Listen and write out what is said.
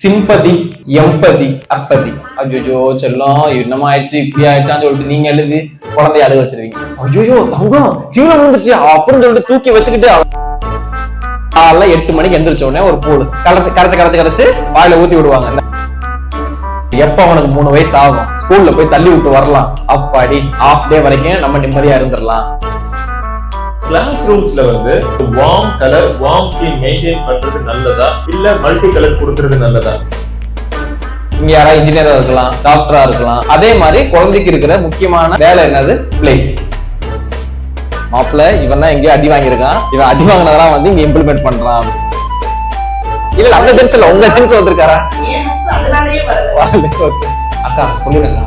Sympathy, empathy, அப்பதி. ஐயோ செல்லம் என்னமா ஆயிடுச்சு இப்படி ஆயிடுச்சான்னு சொல்லிட்டு நீங்க எழுதி குழந்தைய அழுக வச்சிருவீங்க. ஐயோ தங்கம் கீழே விழுந்துச்சு அப்படின்னு சொல்லிட்டு தூக்கி வச்சுக்கிட்டு 8 மணிக்கு எந்திரிச்ச உடனே ஒரு பூல் கரைச்சு வாயில ஊத்தி விடுவாங்க. எப்ப அவனுக்கு 3 வயசு ஆகும் ஸ்கூல்ல போய் தள்ளி விட்டு வரலாம். அப்பாடி ஹாஃப் டே வரைக்கும் நம்ம நிம்மதியா இருந்துடலாம். கிளாஸ் ரூம்ஸ்ல warm colour warm theme maintain பண்றது நல்லதா இல்ல மல்டி கலர் கொடுக்கிறது நல்லதா? இங்க யாராவது இன்ஜினியரா இருக்கலாம், டாக்டரா இருக்கலாம். அதே மாதிரி குழந்தைக்கு இருக்கிற முக்கியமான வேலை என்னது? பிளே. மாப்பிள்ள இவன் தான் எங்கேயோ அடி வாங்கியிருக்கான், இவன் அடி வாங்கினதெல்லாம் இங்க இம்ப்ளிமெண்ட் பண்றான். இல்ல அந்த சென்ஸ் இல்ல, உங்க சென்ஸ் வந்திருக்காரா? அக்கா சொல்லிருக்கா